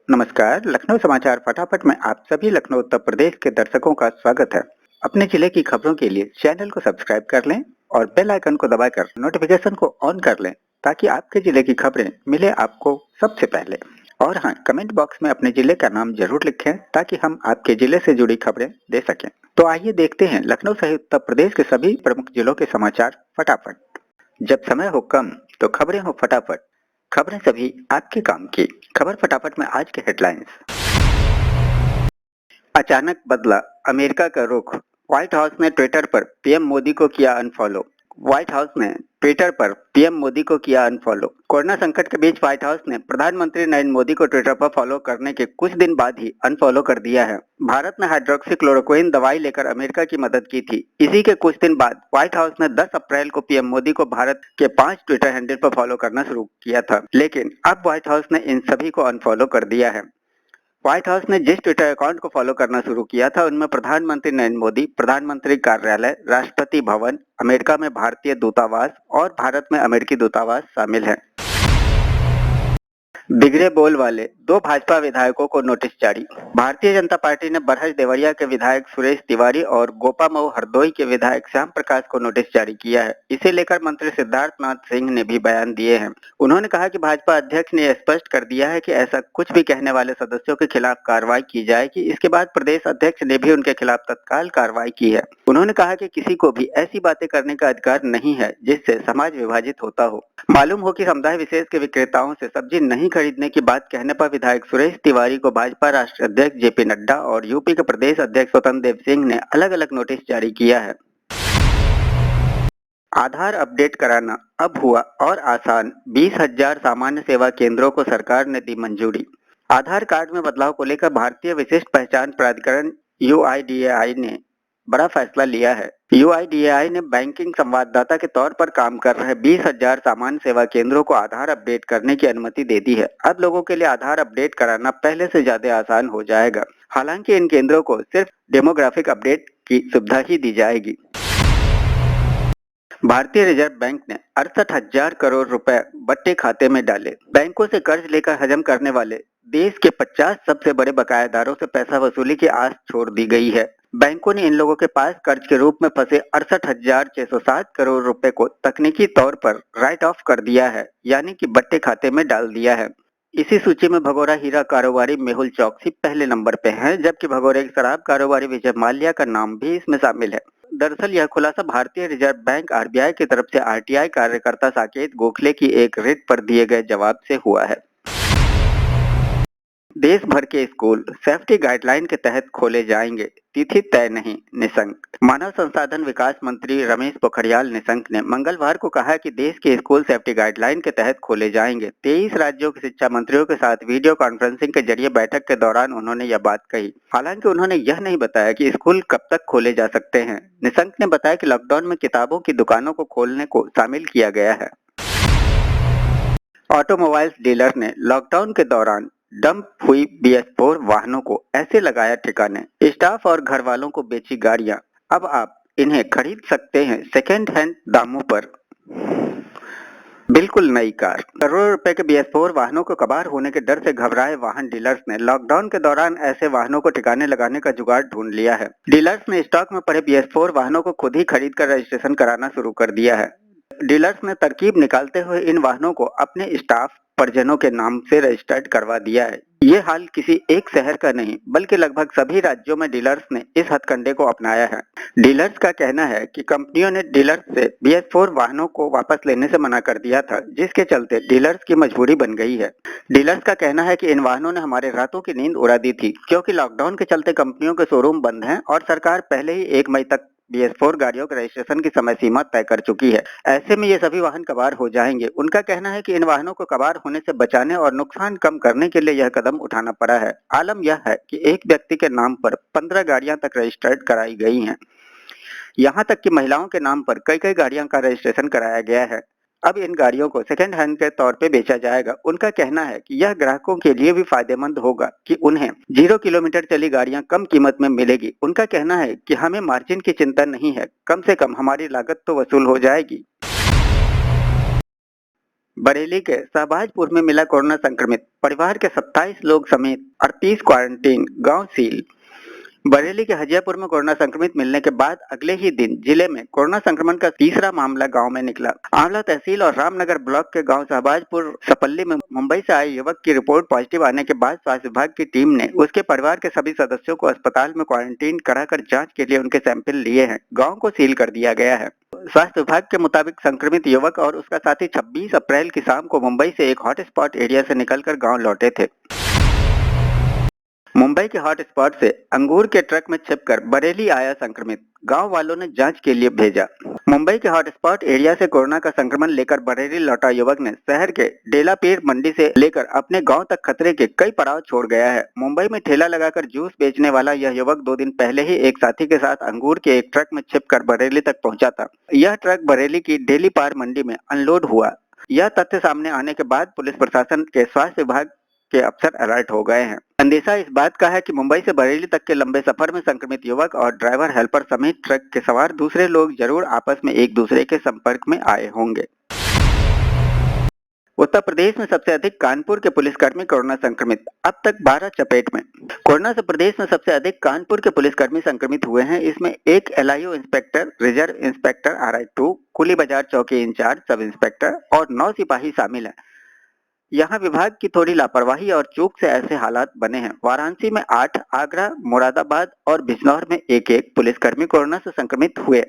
नमस्कार, लखनऊ समाचार फटाफट में आप सभी लखनऊ उत्तर प्रदेश के दर्शकों का स्वागत है। अपने जिले की खबरों के लिए चैनल को सब्सक्राइब कर लें और बेल आइकन को दबाकर नोटिफिकेशन को ऑन कर लें ताकि आपके जिले की खबरें मिले आपको सबसे पहले। और हाँ, कमेंट बॉक्स में अपने जिले का नाम जरूर लिखें ताकि हम आपके जिले से जुड़ी खबरें दे सकें। तो आइए देखते हैं लखनऊ सहित उत्तर प्रदेश के सभी प्रमुख जिलों के समाचार फटाफट। जब समय हो कम तो खबरें हो फटाफट, खबरें सभी आपके काम की। खबर फटाफट में आज के हेडलाइंस। अचानक बदला अमेरिका का रुख, व्हाइट हाउस ने ट्विटर पर पीएम मोदी को किया अनफॉलो। व्हाइट हाउस ने ट्विटर पर पीएम मोदी को किया अनफॉलो। कोरोना संकट के बीच व्हाइट हाउस ने प्रधानमंत्री नरेंद्र मोदी को ट्विटर पर फॉलो करने के कुछ दिन बाद ही अनफॉलो कर दिया है। भारत ने हाइड्रोक्सीक्लोरोक्विन दवाई लेकर अमेरिका की मदद की थी। इसी के कुछ दिन बाद व्हाइट हाउस ने 10 अप्रैल को पीएम मोदी को भारत के 5 ट्विटर हैंडल पर फॉलो करना शुरू किया था, लेकिन अब व्हाइट हाउस ने इन सभी को अनफॉलो कर दिया है। व्हाइट हाउस ने जिस ट्विटर अकाउंट को फॉलो करना शुरू किया था उनमें प्रधानमंत्री नरेंद्र मोदी, प्रधानमंत्री कार्यालय, राष्ट्रपति भवन, अमेरिका में भारतीय दूतावास और भारत में अमेरिकी दूतावास शामिल हैं। बिगड़े बोल वाले 2 भाजपा विधायकों को नोटिस जारी। भारतीय जनता पार्टी ने बरहज देवरिया के विधायक सुरेश तिवारी और गोपामऊ हरदोई के विधायक श्याम प्रकाश को नोटिस जारी किया है। इसे लेकर मंत्री सिद्धार्थनाथ सिंह ने भी बयान दिए हैं। उन्होंने कहा कि भाजपा अध्यक्ष ने स्पष्ट कर दिया है कि ऐसा कुछ भी कहने वाले सदस्यों के खिलाफ कार्रवाई की जाएगी। इसके बाद प्रदेश अध्यक्ष ने भी उनके खिलाफ तत्काल कार्रवाई की है। उन्होंने कहा कि किसी को भी ऐसी बातें करने का अधिकार नहीं है जिससे समाज विभाजित होता हो। मालूम हो कि समुदाय विशेष के विक्रेताओं से सब्जी नहीं खरीदने की बात कहने पर विधायक सुरेश तिवारी को भाजपा राष्ट्रीय अध्यक्ष जेपी नड्डा और यूपी के प्रदेश अध्यक्ष स्वतंत्र देव सिंह ने अलग अलग नोटिस जारी किया है। आधार अपडेट कराना अब हुआ और आसान, 20,000 सामान्य सेवा केंद्रों को सरकार ने दी मंजूरी। आधार कार्ड में बदलाव को लेकर भारतीय विशिष्ट पहचान प्राधिकरण UIDAI ने बड़ा फैसला लिया है। UIDAI ने बैंकिंग संवाददाता के तौर पर काम कर रहे 20,000 सामान्य सेवा केंद्रों को आधार अपडेट करने की अनुमति दे दी है। अब लोगों के लिए आधार अपडेट कराना पहले से ज्यादा आसान हो जाएगा। हालांकि इन केंद्रों को सिर्फ डेमोग्राफिक अपडेट की सुविधा ही दी जाएगी। भारतीय रिजर्व बैंक ने 68,000 करोड़ रुपए बट्टे खाते में डाले। बैंकों से कर्ज लेकर हजम करने वाले देश के 50 सबसे बड़े बकायादारों से पैसा वसूली की आस छोड़ दी गई है। बैंकों ने इन लोगों के पास कर्ज के रूप में फंसे 68,660 करोड़ रुपए को तकनीकी तौर पर राइट ऑफ कर दिया है, यानी कि बट्टे खाते में डाल दिया है। इसी सूची में भगोड़ा हीरा कारोबारी मेहुल चौकसी पहले नंबर पे हैं, जबकि भगोड़े शराब कारोबारी विजय माल्या का नाम भी इसमें शामिल है। दरअसल यह खुलासा भारतीय रिजर्व बैंक RBI की तरफ से RTI कार्यकर्ता साकेत गोखले की एक रिट पर दिए गए जवाब से हुआ है। देश भर के स्कूल सेफ्टी गाइडलाइन के तहत खोले जाएंगे, तिथि तय नहीं, निशंक। मानव संसाधन विकास मंत्री रमेश पोखरियाल निशंक ने मंगलवार को कहा कि देश के स्कूल सेफ्टी गाइडलाइन के तहत खोले जाएंगे। 23 राज्यों के शिक्षा मंत्रियों के साथ वीडियो कॉन्फ्रेंसिंग के जरिए बैठक के दौरान उन्होंने यह बात कही। हालांकि उन्होंने यह नहीं बताया कि स्कूल कब तक खोले जा सकते हैं। निशंक ने बताया कि लॉकडाउन में किताबों की दुकानों को खोलने को शामिल किया गया है। ऑटोमोबाइल्स डीलर ने लॉकडाउन के दौरान डंप हुई BS4 वाहनों को ऐसे लगाया ठिकाने। स्टाफ और घर वालों को बेची गाड़ियां। अब आप इन्हें खरीद सकते हैं सेकेंड हैंड दामों पर। बिल्कुल नई कार। करोड़ों रुपए के BS4 वाहनों को कबाड़ होने के डर से घबराए वाहन डीलर्स ने लॉकडाउन के दौरान ऐसे वाहनों को ठिकाने लगाने का जुगाड़ ढूंढ लिया है। डीलर्स ने स्टॉक में पड़े BS4 वाहनों को खुद ही खरीद कर रजिस्ट्रेशन कराना शुरू कर दिया है। डीलर्स ने तरकीब निकालते हुए इन वाहनों को अपने स्टाफ परिजनों के नाम से रजिस्टर्ड करवा दिया है। ये हाल किसी एक शहर का नहीं बल्कि लगभग सभी राज्यों में डीलर्स ने इस हथकंडे को अपनाया है। डीलर्स का कहना है कि कंपनियों ने डीलर्स से BS4 वाहनों को वापस लेने से मना कर दिया था, जिसके चलते डीलर्स की मजबूरी बन गई है। डीलर्स का कहना है कि इन वाहनों ने हमारे रातों की नींद उड़ा दी थी, क्योंकि लॉकडाउन के चलते कंपनियों के शोरूम बंद हैं और सरकार पहले ही 1 मई तक BS4 गाड़ियों के रजिस्ट्रेशन की समय सीमा तय कर चुकी है। ऐसे में ये सभी वाहन कबाड़ हो जाएंगे। उनका कहना है कि इन वाहनों को कबाड़ होने से बचाने और नुकसान कम करने के लिए यह कदम उठाना पड़ा है। आलम यह है कि एक व्यक्ति के नाम पर 15 गाड़ियां तक रजिस्टर्ड कराई गई हैं। यहाँ तक कि महिलाओं के नाम पर कई गाड़ियों का रजिस्ट्रेशन कराया गया है। अब इन गाड़ियों को सेकेंड हैंड के तौर पे बेचा जाएगा। उनका कहना है कि यह ग्राहकों के लिए भी फायदेमंद होगा कि उन्हें 0 किलोमीटर चली गाड़ियां कम कीमत में मिलेगी। उनका कहना है कि हमें मार्जिन की चिंता नहीं है, कम से कम हमारी लागत तो वसूल हो जाएगी। बरेली के शहबाजपुर में मिला कोरोना संक्रमित, परिवार के 27 लोग समेत 38 क्वारंटीन, गांव सील। बरेली के हजियापुर में कोरोना संक्रमित मिलने के बाद अगले ही दिन जिले में कोरोना संक्रमण का तीसरा मामला गांव में निकला। आंवला तहसील और रामनगर ब्लॉक के गांव शहबाजपुर सपल्ली में मुंबई से आए युवक की रिपोर्ट पॉजिटिव आने के बाद स्वास्थ्य विभाग की टीम ने उसके परिवार के सभी सदस्यों को अस्पताल में क्वारंटीन कराकर जांच के लिए उनके सैंपल लिए हैं। गाँव को सील कर दिया गया है। स्वास्थ्य विभाग के मुताबिक संक्रमित युवक और उसका साथी 26 अप्रैल की शाम को मुंबई से एक हॉटस्पॉट एरिया से निकलकर गांव लौटे थे। मुंबई के हॉट स्पॉट से अंगूर के ट्रक में छिपकर बरेली आया संक्रमित, गांव वालों ने जांच के लिए भेजा। मुंबई के हॉट स्पॉट एरिया से कोरोना का संक्रमण लेकर बरेली लौटा युवक ने शहर के डेलापीर मंडी से लेकर अपने गांव तक खतरे के कई पड़ाव छोड़ गया है। मुंबई में ठेला लगाकर जूस बेचने वाला यह युवक 2 दिन पहले ही एक साथी के साथ अंगूर के एक ट्रक में छिपकर बरेली तक पहुंचा था। यह ट्रक बरेली की डेलीपार मंडी में अनलोड हुआ। यह तथ्य सामने आने के बाद पुलिस प्रशासन के स्वास्थ्य विभाग के अफसर अलर्ट हो गए हैं। अंदेशा इस बात का है कि मुंबई से बरेली तक के लंबे सफर में संक्रमित युवक और ड्राइवर हेल्पर समेत ट्रक के सवार दूसरे लोग जरूर आपस में एक दूसरे के संपर्क में आए होंगे। उत्तर प्रदेश में सबसे अधिक कानपुर के पुलिसकर्मी कोरोना संक्रमित, अब तक 12 चपेट में। कोरोना से प्रदेश में सबसे अधिक कानपुर के पुलिसकर्मी संक्रमित हुए हैं। इसमें एक एलआईओ इंस्पेक्टर, रिजर्व इंस्पेक्टर RI2, कुली बाजार चौकी इंचार्ज सब इंस्पेक्टर और 9 सिपाही शामिल हैं। यहाँ विभाग की थोड़ी लापरवाही और चूक से ऐसे हालात बने हैं। वाराणसी में 8, आगरा, मुरादाबाद और बिजनौर में 1-1 पुलिसकर्मी कोरोना से संक्रमित हुए।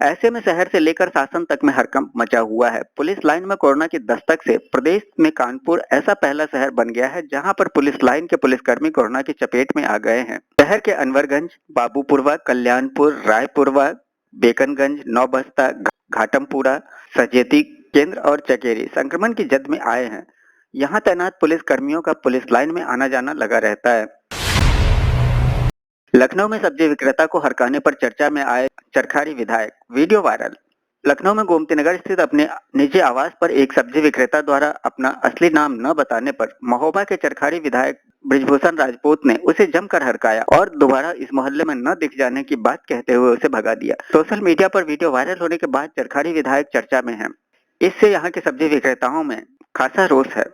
ऐसे में शहर से लेकर शासन तक में हड़कंप मचा हुआ है। पुलिस लाइन में कोरोना की दस्तक से प्रदेश में कानपुर ऐसा पहला शहर बन गया है जहां पर पुलिस लाइन के पुलिसकर्मी कोरोना की चपेट में आ गए हैं। शहर के अनवरगंज, बाबूपुरवा, कल्याणपुर, रायपुरवा, बेकनगंज, नौबस्ता, घाटमपुरा, सजेती केंद्र और चकेरी संक्रमण की जद में आए हैं। यहाँ तैनात पुलिस कर्मियों का पुलिस लाइन में आना जाना लगा रहता है। लखनऊ में सब्जी विक्रेता को हड़काने पर चर्चा में आए चरखारी विधायक, वीडियो वायरल। लखनऊ में गोमतीनगर स्थित अपने निजी आवास पर एक सब्जी विक्रेता द्वारा अपना असली नाम न बताने पर महोबा के चरखारी विधायक ब्रिजभूषण राजपूत ने उसे जमकर हड़काया और दोबारा इस मोहल्ले में न दिख जाने की बात कहते हुए उसे भगा दिया। सोशल मीडिया पर वीडियो वायरल होने के बाद चरखारी विधायक चर्चा में है। इससे यहाँ के सब्जी विक्रेताओं में खासा रोष है।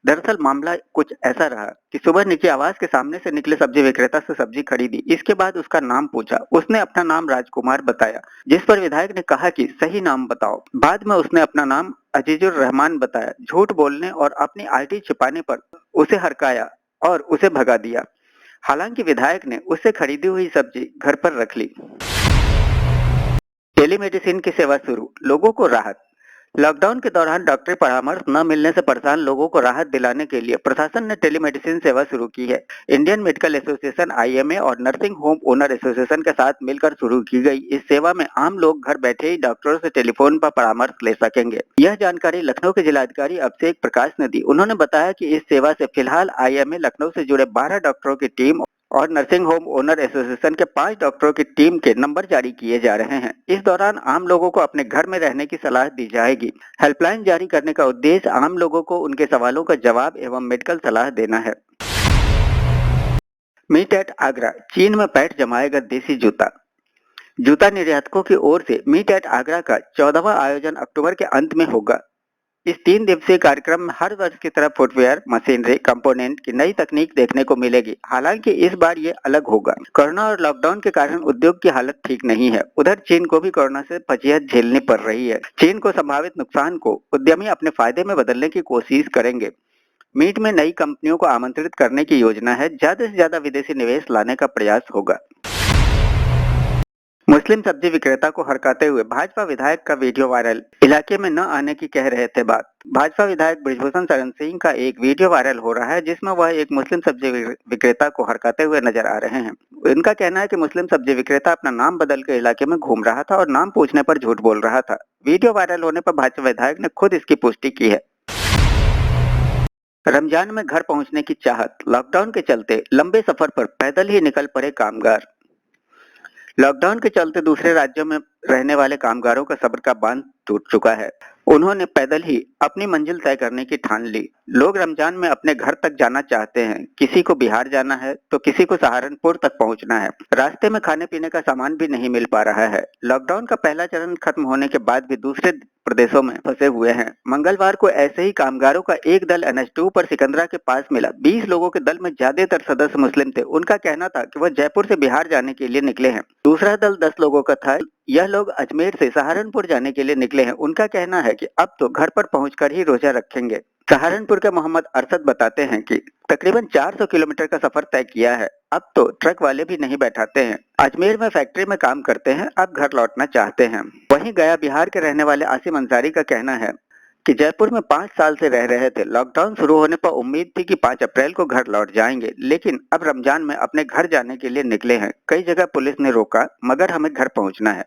दरअसल मामला कुछ ऐसा रहा कि सुबह निजी आवास के सामने से निकले सब्जी विक्रेता से सब्जी खरीदी। इसके बाद उसका नाम पूछा। उसने अपना नाम राजकुमार बताया, जिस पर विधायक ने कहा कि सही नाम बताओ। बाद में उसने अपना नाम अजीजुर रहमान बताया। झूठ बोलने और अपनी आईडी छिपाने पर उसे हड़काया और उसे भगा दिया। हालांकि विधायक ने उससे खरीदी हुई सब्जी घर पर रख ली। टेलीमेडिसिन की सेवा शुरू, लोगों को राहत। लॉकडाउन के दौरान डॉक्टरी परामर्श न मिलने से परेशान लोगों को राहत दिलाने के लिए प्रशासन ने टेलीमेडिसिन सेवा शुरू की है। इंडियन मेडिकल एसोसिएशन IMA और नर्सिंग होम ओनर एसोसिएशन के साथ मिलकर शुरू की गई इस सेवा में आम लोग घर बैठे ही डॉक्टरों से टेलीफोन पर परामर्श ले सकेंगे। यह जानकारी लखनऊ के जिलाधिकारी अभिषेक प्रकाश ने दी। उन्होंने बताया कि इस सेवा से फिलहाल IMA लखनऊ से जुड़े 12 डॉक्टरों की टीम और नर्सिंग होम ओनर एसोसिएशन के 5 डॉक्टरों की टीम के नंबर जारी किए जा रहे हैं। इस दौरान आम लोगों को अपने घर में रहने की सलाह दी जाएगी। हेल्पलाइन जारी करने का उद्देश्य आम लोगों को उनके सवालों का जवाब एवं मेडिकल सलाह देना है। मीट एट आगरा, चीन में पैठ जमाएगा देसी जूता। जूता निर्यातकों की ओर से मीट एट आगरा का 14वां आयोजन अक्टूबर के अंत में होगा। इस 3 दिवसीय कार्यक्रम में हर वर्ष की तरह फुटवेयर, मशीनरी, कंपोनेंट की नई तकनीक देखने को मिलेगी। हालांकि इस बार ये अलग होगा। कोरोना और लॉकडाउन के कारण उद्योग की हालत ठीक नहीं है। उधर चीन को भी कोरोना से फजीहत झेलनी पड़ रही है। चीन को संभावित नुकसान को उद्यमी अपने फायदे में बदलने की कोशिश करेंगे। मीट में नई कंपनियों को आमंत्रित करने की योजना है। ज्यादा से ज्यादा विदेशी निवेश लाने का प्रयास होगा। मुस्लिम सब्जी विक्रेता को हड़काते हुए भाजपा विधायक का वीडियो वायरल, इलाके में न आने की कह रहे थे बात। भाजपा विधायक ब्रिजभूषण शरण सिंह का एक वीडियो वायरल हो रहा है जिसमें वह एक मुस्लिम सब्जी विक्रेता को हड़काते हुए नजर आ रहे हैं। इनका कहना है कि मुस्लिम सब्जी विक्रेता अपना नाम बदल के इलाके में घूम रहा था और नाम पूछने पर झूठ बोल रहा था। वीडियो वायरल होने पर भाजपा विधायक ने खुद इसकी पुष्टि की है। रमजान में घर पहुंचने की चाहत, लॉकडाउन के चलते लंबे सफर पर पैदल ही निकल पड़े कामगार। लॉकडाउन के चलते दूसरे राज्यों में रहने वाले कामगारों का सब्र का बांध टूट चुका है। उन्होंने पैदल ही अपनी मंजिल तय करने की ठान ली। लोग रमजान में अपने घर तक जाना चाहते हैं। किसी को बिहार जाना है तो किसी को सहारनपुर तक पहुंचना है। रास्ते में खाने पीने का सामान भी नहीं मिल पा रहा है। लॉकडाउन का पहला चरण खत्म होने के बाद भी दूसरे प्रदेशों में फंसे हुए हैं। मंगलवार को ऐसे ही कामगारों का एक दल NH2 पर सिकंदरा के पास मिला। 20 लोगों के दल में ज्यादातर सदस्य मुस्लिम थे। उनका कहना था कि वह जयपुर से बिहार जाने के लिए निकले हैं। दूसरा दल 10 लोगों का था। यह लोग अजमेर से सहारनपुर जाने के लिए निकले हैं। उनका कहना है कि अब तो घर पर पहुंचकर ही रोजा रखेंगे। सहारनपुर के मोहम्मद अरशद बताते हैं कि तकरीबन 400 किलोमीटर का सफर तय किया है। अब तो ट्रक वाले भी नहीं बैठाते हैं। अजमेर में फैक्ट्री में काम करते हैं, अब घर लौटना चाहते हैं। वहीं गया बिहार के रहने वाले आसिम अंसारी का कहना है कि जयपुर में 5 साल से रह रहे थे। लॉकडाउन शुरू होने पर उम्मीद थी कि 5 अप्रैल को घर लौट जाएंगे, लेकिन अब रमजान में अपने घर जाने के लिए निकले हैं। कई जगह पुलिस ने रोका, मगर हमें घर पहुंचना है।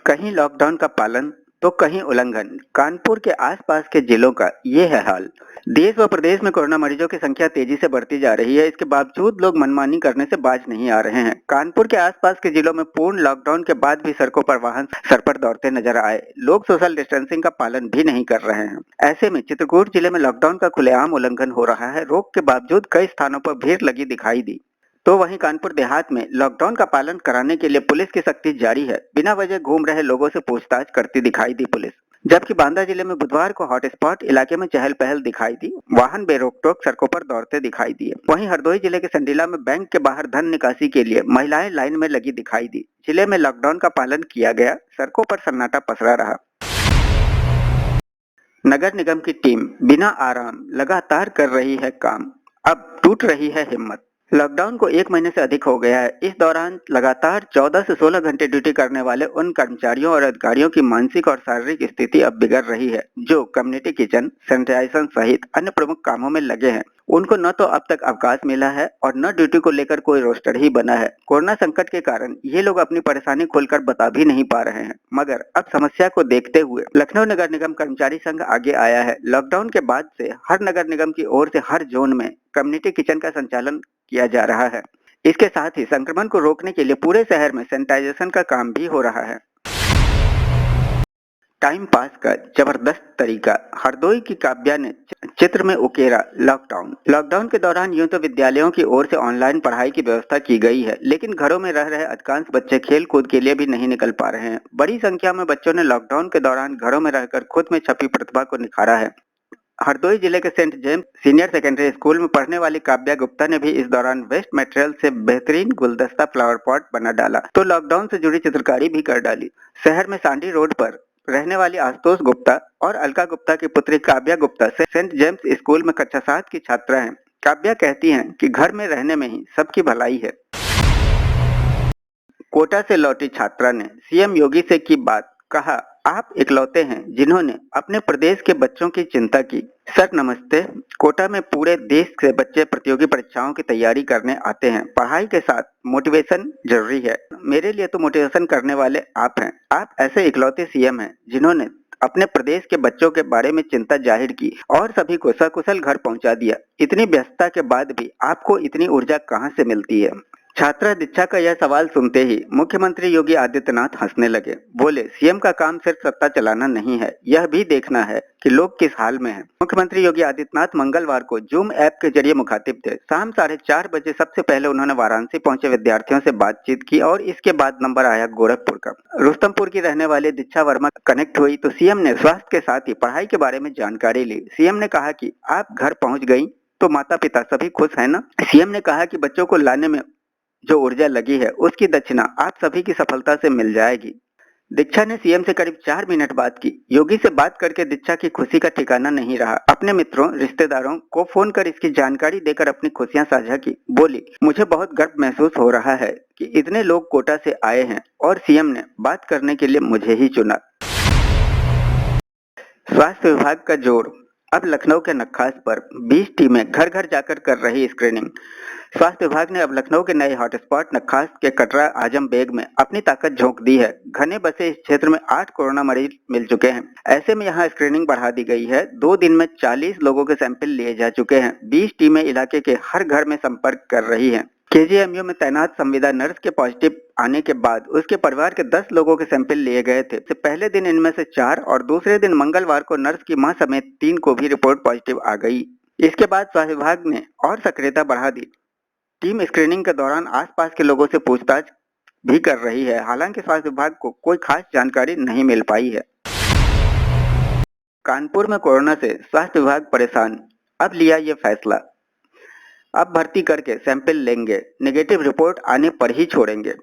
कहीं लॉकडाउन का पालन तो कहीं उल्लंघन। कानपुर के आसपास के जिलों का ये है हाल। देश व प्रदेश में कोरोना मरीजों की संख्या तेजी से बढ़ती जा रही है। इसके बावजूद लोग मनमानी करने से बाज नहीं आ रहे हैं। कानपुर के आसपास के जिलों में पूर्ण लॉकडाउन के बाद भी सड़कों पर वाहन सर पर दौड़ते नजर आए। लोग सोशल डिस्टेंसिंग का पालन भी नहीं कर रहे हैं। ऐसे में चित्रकूट जिले में लॉकडाउन का खुलेआम उल्लंघन हो रहा है। रोक के बावजूद कई स्थानों पर भीड़ लगी दिखाई दी। तो वहीं कानपुर देहात में लॉकडाउन का पालन कराने के लिए पुलिस की सख्ती जारी है। बिना वजह घूम रहे लोगों से पूछताछ करती दिखाई दी पुलिस। जबकि बांदा जिले में बुधवार को हॉटस्पॉट इलाके में चहल पहल दिखाई दी। वाहन बेरोक टोक सड़कों पर दौड़ते दिखाई दिए। वहीं हरदोई जिले के संडीला में बैंक के बाहर धन निकासी के लिए महिलाएं लाइन में लगी दिखाई दी। जिले में लॉकडाउन का पालन किया गया, सड़कों पर सन्नाटा पसरा रहा। नगर निगम की टीम बिना आराम लगातार कर रही है काम, अब टूट रही है हिम्मत। लॉकडाउन को 1 महीने से अधिक हो गया है। इस दौरान लगातार 14 से 16 घंटे ड्यूटी करने वाले उन कर्मचारियों और अधिकारियों की मानसिक और शारीरिक स्थिति अब बिगड़ रही है, जो कम्युनिटी किचन, सैनिटाइजेशन सहित अन्य प्रमुख कामों में लगे हैं। उनको न तो अब तक अवकाश मिला है और न ड्यूटी को लेकर कोई रोस्टर ही बना है। कोरोना संकट के कारण ये लोग अपनी परेशानी खुलकर बता भी नहीं पा रहे हैं, मगर अब समस्या को देखते हुए लखनऊ नगर निगम कर्मचारी संघ आगे आया है। लॉकडाउन के बाद से हर नगर निगम की ओर से हर जोन में कम्युनिटी किचन का संचालन किया जा रहा है। इसके साथ ही संक्रमण को रोकने के लिए पूरे शहर में सैनिटाइजेशन का काम भी हो रहा है। टाइम पास का जबरदस्त तरीका, हरदोई की काव्या ने चित्र में उकेरा लॉकडाउन के दौरान यूं तो विद्यालयों की ओर से ऑनलाइन पढ़ाई की व्यवस्था की गई है, लेकिन घरों में रह रहे अधिकांश बच्चे खेल कूद के लिए भी नहीं निकल पा रहे हैं। बड़ी संख्या में बच्चों ने लॉकडाउन के दौरान घरों में रहकर खुद में छपी प्रतिभा को निखारा है। हरदोई जिले के Saint James Senior Secondary School में पढ़ने वाली काव्या गुप्ता ने भी इस दौरान वेस्ट मटेरियल से बेहतरीन गुलदस्ता फ्लावर पॉट बना डाला, तो लॉकडाउन से जुड़ी चित्रकारी भी कर डाली। शहर में सांडी रोड पर रहने वाली आशुतोष गुप्ता और अलका गुप्ता की पुत्री Kavya Gupta Saint James School में कक्षा 7 की छात्रा हैं। काव्या कहती हैं कि घर में रहने में ही सबकी भलाई है। कोटा से लौटी छात्रा ने सीएम योगी से की बात, कहा आप इकलौते हैं जिन्होंने अपने प्रदेश के बच्चों की चिंता की। सर नमस्ते। कोटा में पूरे देश से बच्चे प्रतियोगी परीक्षाओं की तैयारी करने आते हैं। पढ़ाई के साथ मोटिवेशन जरूरी है। मेरे लिए तो मोटिवेशन करने वाले आप हैं। आप ऐसे इकलौते सीएम हैं जिन्होंने अपने प्रदेश के बच्चों के बारे में चिंता जाहिर की और सभी को सकुशल घर पहुंचा दिया। इतनी व्यस्तता के बाद भी आपको इतनी ऊर्जा कहां से मिलती है? छात्रा दीक्षा का यह सवाल सुनते ही मुख्यमंत्री योगी आदित्यनाथ हंसने लगे। बोले, सीएम का काम सिर्फ सत्ता चलाना नहीं है, यह भी देखना है कि लोग किस हाल में हैं। मुख्यमंत्री योगी आदित्यनाथ मंगलवार को जूम ऐप के जरिए मुखातिब थे। शाम 4:30 बजे सबसे पहले उन्होंने वाराणसी पहुंचे विद्यार्थियों से बातचीत की और इसके बाद नंबर आया गोरखपुर का। रुस्तमपुर की रहने वाले दीक्षा वर्मा कनेक्ट हुई तो सीएम ने स्वास्थ्य के साथ ही पढ़ाई के बारे में जानकारी ली। सीएम ने कहा कि आप घर पहुंच गई तो माता पिता सभी खुश है ना? सीएम ने कहा कि बच्चों को लाने में जो ऊर्जा लगी है उसकी दक्षिणा आप सभी की सफलता से मिल जाएगी। दीक्षा ने सीएम से करीब 4 मिनट बात की। योगी से बात करके दीक्षा की खुशी का ठिकाना नहीं रहा। अपने मित्रों रिश्तेदारों को फोन कर इसकी जानकारी देकर अपनी खुशियां साझा की। बोली, मुझे बहुत गर्व महसूस हो रहा है कि इतने लोग कोटा से आए हैं और सीएम ने बात करने के लिए मुझे ही चुना। स्वास्थ्य विभाग का जोर, अब लखनऊ के नक्खास पर 20 टीमें घर घर जाकर कर रही स्क्रीनिंग। स्वास्थ्य विभाग ने अब लखनऊ के नए हॉटस्पॉट नक्खास के कटरा आजम बेग में अपनी ताकत झोंक दी है। घने बसे इस क्षेत्र में 8 कोरोना मरीज मिल चुके हैं। ऐसे में यहां स्क्रीनिंग बढ़ा दी गई है। 2 दिन में 40 लोगों के सैंपल लिए जा चुके हैं। 20 टीमें इलाके के हर घर में संपर्क कर रही हैं। केजीएमयू में तैनात संविदा नर्स के पॉजिटिव आने के बाद उसके परिवार के 10 लोगों के सैंपल लिए गए थे। पहले दिन इनमें से 4 और दूसरे दिन मंगलवार को नर्स की मां समेत 3 को भी रिपोर्ट पॉजिटिव आ गई। इसके बाद स्वास्थ्य विभाग ने और सक्रियता बढ़ा दी। टीम स्क्रीनिंग के दौरान आसपास के लोगों से पूछताछ भी कर रही है। हालांकि स्वास्थ्य विभाग को कोई खास जानकारी नहीं मिल पाई है। कानपुर में कोरोना से स्वास्थ्य विभाग परेशान, अब लिया ये फैसला। अब भर्ती करके सैंपल लेंगे, नेगेटिव रिपोर्ट आने पर ही छोड़ेंगे।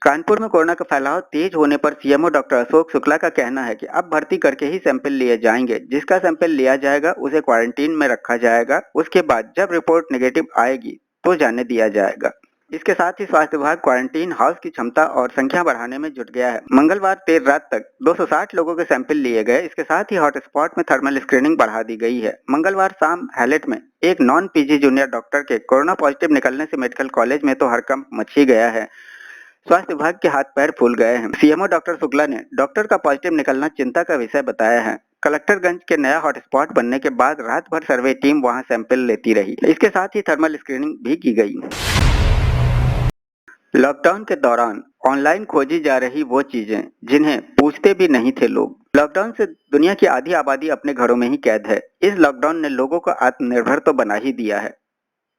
कानपुर में कोरोना का फैलाव तेज होने पर सीएमओ डॉक्टर अशोक शुक्ला का कहना है कि अब भर्ती करके ही सैंपल लिए जाएंगे। जिसका सैंपल लिया जाएगा उसे क्वारंटीन में रखा जाएगा। उसके बाद जब रिपोर्ट नेगेटिव आएगी तो जाने दिया जाएगा। इसके साथ ही स्वास्थ्य विभाग क्वारंटीन हाउस की क्षमता और संख्या बढ़ाने में जुट गया है। मंगलवार देर रात तक 260 लोगों के सैंपल लिए गए। इसके साथ ही हॉटस्पॉट में थर्मल स्क्रीनिंग बढ़ा दी गई है। मंगलवार शाम हैलेट में एक नॉन पीजी जूनियर डॉक्टर के कोरोना पॉजिटिव निकलने से मेडिकल कॉलेज में तो हड़कंप मच ही गया है। स्वास्थ्य विभाग के हाथ पैर फूल गए हैं। सीएमओ डॉक्टर शुक्ला ने डॉक्टर का पॉजिटिव निकलना चिंता का विषय बताया है। कलेक्टरगंज के नया हॉटस्पॉट बनने के बाद रात भर सर्वे टीम वहां सैंपल लेती रही। इसके साथ ही थर्मल स्क्रीनिंग भी की गई। लॉकडाउन के दौरान ऑनलाइन खोजी जा रही वो चीजें जिन्हें पूछते भी नहीं थे लोग। लॉकडाउन से दुनिया की आधी आबादी अपने घरों में ही कैद है। इस लॉकडाउन ने लोगों को आत्मनिर्भर तो बना ही दिया है।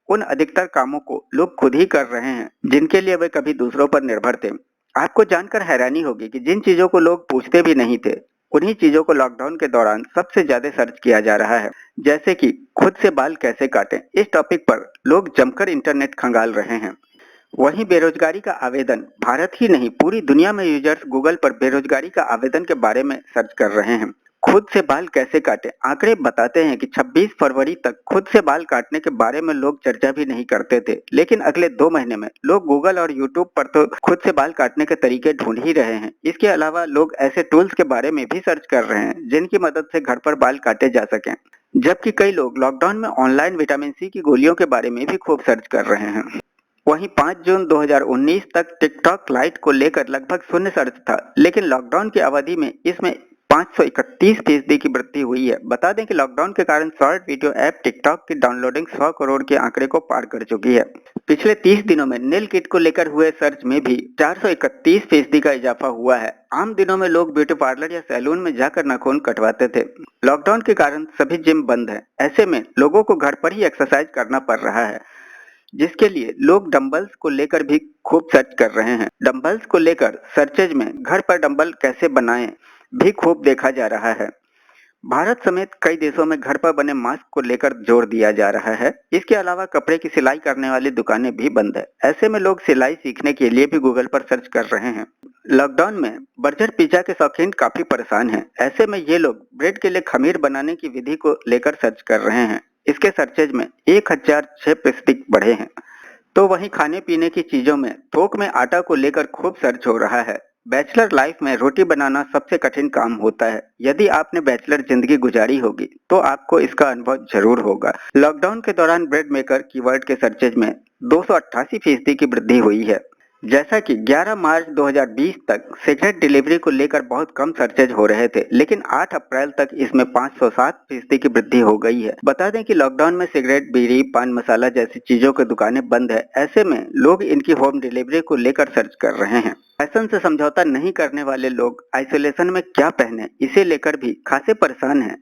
उन अधिकतर कामों को लोग खुद ही कर रहे हैं जिनके लिए वे कभी दूसरों पर निर्भर थे। आपको जानकर हैरानी होगी कि जिन चीजों को लोग पूछते भी नहीं थे उन्हीं चीजों को लॉकडाउन के दौरान सबसे ज्यादा सर्च किया जा रहा है। जैसे कि खुद से बाल कैसे काटें। इस टॉपिक पर लोग जमकर इंटरनेट खंगाल रहे हैं। वहीं बेरोजगारी का आवेदन, भारत ही नहीं पूरी दुनिया में यूजर्स गूगल पर बेरोजगारी का आवेदन के बारे में सर्च कर रहे हैं। खुद से बाल कैसे काटें। आंकड़े बताते हैं कि 26 फरवरी तक खुद से बाल काटने के बारे में लोग चर्चा भी नहीं करते थे, लेकिन अगले 2 महीने में लोग गूगल और यूट्यूब पर तो खुद से बाल काटने के तरीके ढूंढ ही रहे हैं। इसके अलावा लोग ऐसे टूल्स के बारे में भी सर्च कर रहे हैं जिनकी मदद से घर पर बाल काटे जा सकें। जबकि कई लोग लॉकडाउन में ऑनलाइन विटामिन सी की गोलियों के बारे में भी खूब सर्च कर रहे हैं। वहीं 5 जून 2019 तक टिकटॉक लाइट को लेकर लगभग शून्य सर्च था, लेकिन लॉकडाउन की अवधि में इसमें 531% की वृद्धि हुई है। बता दें कि लॉकडाउन के कारण शॉर्ट वीडियो ऐप टिकटॉक की डाउनलोडिंग 100 करोड़ के आंकड़े को पार कर चुकी है। पिछले 30 दिनों में नेल किट को लेकर हुए सर्च में भी 431% का इजाफा हुआ है। आम दिनों में लोग ब्यूटी पार्लर या सैलून में जाकर नाखून कटवाते थे। लॉकडाउन के कारण सभी जिम बंद है। ऐसे में लोगों को घर पर ही एक्सरसाइज करना पड़ रहा है, जिसके लिए लोग डंबल्स को लेकर भी खूब सर्च कर रहे हैं। डंबल्स को लेकर सर्चेज में घर पर डंबल कैसे बनाएं भी खूब देखा जा रहा है। भारत समेत कई देशों में घर पर बने मास्क को लेकर जोर दिया जा रहा है। इसके अलावा कपड़े की सिलाई करने वाली दुकानें भी बंद है। ऐसे में लोग सिलाई सीखने के लिए भी गूगल पर सर्च कर रहे हैं। लॉकडाउन में बर्गर पिज्जा के शौकीन काफी परेशान हैं। ऐसे में ये लोग ब्रेड के लिए खमीर बनाने की विधि को लेकर सर्च कर रहे हैं। इसके सर्चेज में 1006% बढ़े हैं। तो वहीं खाने पीने की चीजों में थोक में आटा को लेकर खूब सर्च हो रहा है। बैचलर लाइफ में रोटी बनाना सबसे कठिन काम होता है। यदि आपने बैचलर जिंदगी गुजारी होगी तो आपको इसका अनुभव जरूर होगा। लॉकडाउन के दौरान ब्रेड मेकर कीवर्ड के सर्चेज में 288% की वृद्धि हुई है। जैसा कि 11 मार्च 2020 तक सिगरेट डिलीवरी को लेकर बहुत कम सर्चेज हो रहे थे, लेकिन 8 अप्रैल तक इसमें 507% की वृद्धि हो गई है। बता दें कि लॉकडाउन में सिगरेट, बीड़ी, पान मसाला जैसी चीजों की दुकानें बंद है। ऐसे में लोग इनकी होम डिलीवरी को लेकर सर्च कर रहे हैं। फैशन से समझौता नहीं करने वाले लोग आइसोलेशन में क्या पहने इसे लेकर भी खासे परेशान हैं।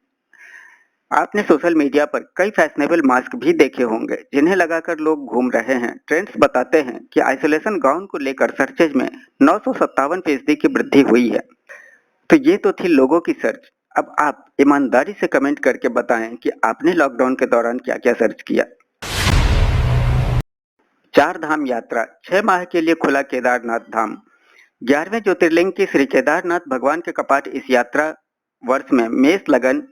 आपने सोशल मीडिया पर कई फैशनेबल मास्क भी देखे होंगे जिन्हें लगाकर लोग घूम रहे हैं। ट्रेंड्स बताते हैं कि आइसोलेशन गाउन को लेकर सर्चेज में 957% की वृद्धि हुई है। तो ये तो थी लोगों की सर्च। अब आप ईमानदारी से कमेंट करके बताएं कि आपने लॉकडाउन के दौरान क्या क्या सर्च किया। 4 धाम यात्रा, 6 माह के लिए खुला केदारनाथ धाम। 11वें ज्योतिर्लिंग की श्री केदारनाथ भगवान के कपाट इस यात्रा वर्ष में मेष लगन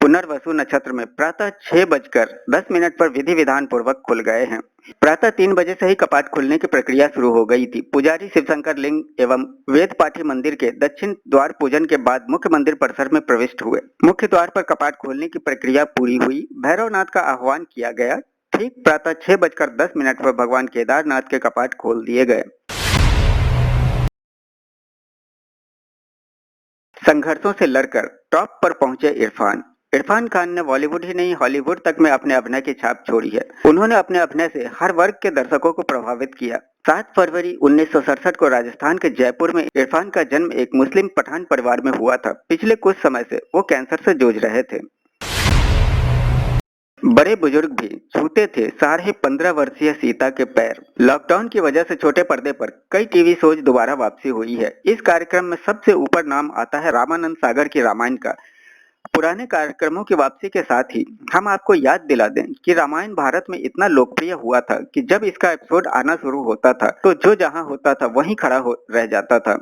पुनर्वसु नक्षत्र में प्रातः 6:10 पर विधि विधान पूर्वक खुल गए हैं। प्रातः 3 बजे से ही कपाट खुलने की प्रक्रिया शुरू हो गई थी। पुजारी शिवशंकर लिंग एवं वेद पाठी मंदिर के दक्षिण द्वार पूजन के बाद मुख्य मंदिर परिसर में प्रविष्ट हुए। मुख्य द्वार पर कपाट खोलने की प्रक्रिया पूरी हुई। भैरवनाथ का आह्वान किया गया। ठीक प्रातः 6:10 पर भगवान केदारनाथ के कपाट खोल दिए गए। संघर्षों से लड़कर टॉप पर पहुंचे इरफान। इरफान खान ने बॉलीवुड ही नहीं हॉलीवुड तक में अपने अभिनय की छाप छोड़ी है। उन्होंने अपने अभिनय से हर वर्ग के दर्शकों को प्रभावित किया। 7 फरवरी 1967 को राजस्थान के जयपुर में इरफान का जन्म एक मुस्लिम पठान परिवार में हुआ था। पिछले कुछ समय से वो कैंसर से जूझ रहे थे। बड़े बुजुर्ग भी छूते थे साढ़े 15 वर्षीय सीता के पैर। लॉकडाउन की वजह से छोटे पर्दे पर कई टीवी शोज दोबारा वापसी हुई है। इस कार्यक्रम में सबसे ऊपर नाम आता है रामानंद सागर की रामायण का। पुराने कार्यक्रमों की वापसी के साथ ही हम आपको याद दिला दें कि रामायण भारत में इतना लोकप्रिय हुआ था कि जब इसका एपिसोड आना शुरू होता था तो जो जहां होता था वहीं खड़ा रह जाता था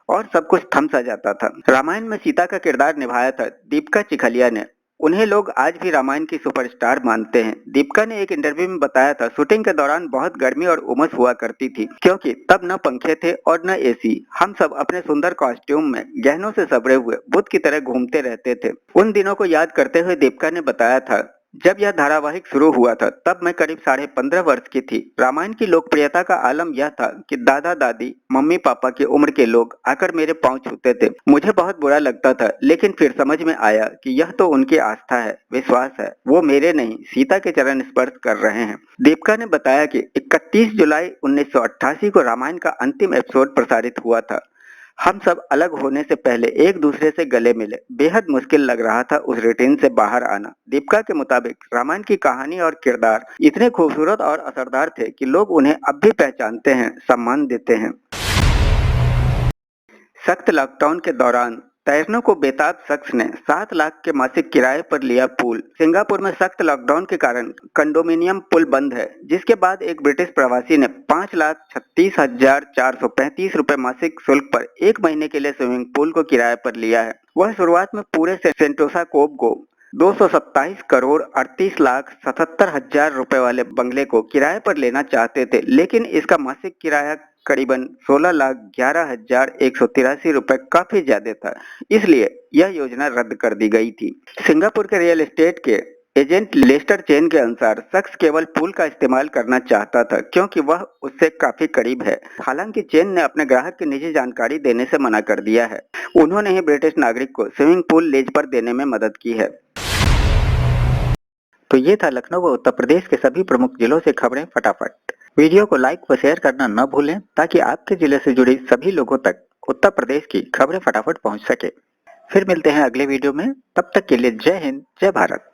और सब कुछ थम सा जाता था। रामायण में सीता का किरदार निभाया था दीपिका चिखलिया ने। उन्हें लोग आज भी रामायण की सुपरस्टार मानते हैं। दीपिका ने एक इंटरव्यू में बताया था, शूटिंग के दौरान बहुत गर्मी और उमस हुआ करती थी क्योंकि तब न पंखे थे और न एसी। हम सब अपने सुंदर कॉस्ट्यूम में गहनों से सबरे हुए बुद्ध की तरह घूमते रहते थे। उन दिनों को याद करते हुए दीपिका ने बताया था, जब यह धारावाहिक शुरू हुआ था तब मैं करीब 15.5 वर्ष की थी। रामायण की लोकप्रियता का आलम यह था कि दादा दादी मम्मी पापा की उम्र के लोग आकर मेरे पांव छूते थे। मुझे बहुत बुरा लगता था, लेकिन फिर समझ में आया कि यह तो उनकी आस्था है, विश्वास है, वो मेरे नहीं सीता के चरण स्पर्श कर रहे हैं। दीपिका ने बताया कि 31 जुलाई 1988 को रामायण का अंतिम एपिसोड प्रसारित हुआ था। हम सब अलग होने से पहले एक दूसरे से गले मिले। बेहद मुश्किल लग रहा था उस रूटीन से बाहर आना। दीपिका के मुताबिक रामायण की कहानी और किरदार इतने खूबसूरत और असरदार थे कि लोग उन्हें अब भी पहचानते हैं, सम्मान देते हैं। सख्त लॉकडाउन के दौरान तैरने को बेताब शख्स ने 7 लाख के मासिक किराए पर लिया पूल। सिंगापुर में सख्त लॉकडाउन के कारण कंडोमिनियम पुल बंद है, जिसके बाद एक ब्रिटिश प्रवासी ने 5,36,435 रुपए मासिक शुल्क पर 1 महीने के लिए स्विमिंग पूल को किराए पर लिया है। वह शुरुआत में पूरे सेंटोसा कोव को 227 करोड़ 38 लाख 77 हजार रुपए वाले बंगले को किराए पर लेना चाहते थे, लेकिन इसका मासिक किराया करीबन 16,11,183 रुपए काफी ज्यादा था, इसलिए यह योजना रद्द कर दी गई थी। सिंगापुर के रियल एस्टेट के एजेंट लेस्टर चेन के अनुसार शख्स केवल पूल का इस्तेमाल करना चाहता था क्योंकि वह उससे काफी करीब है। हालांकि चेन ने अपने ग्राहक की निजी जानकारी देने से मना कर दिया है। उन्होंने ही ब्रिटिश नागरिक को स्विमिंग पूल लीज पर देने में मदद की है। तो ये था लखनऊ व उत्तर प्रदेश के सभी प्रमुख जिलों से खबरें फटाफट। वीडियो को लाइक व शेयर करना न भूलें ताकि आपके जिले से जुड़ी सभी लोगों तक उत्तर प्रदेश की खबरें फटाफट पहुंच सके। फिर मिलते हैं अगले वीडियो में, तब तक के लिए जय हिंद, जय भारत।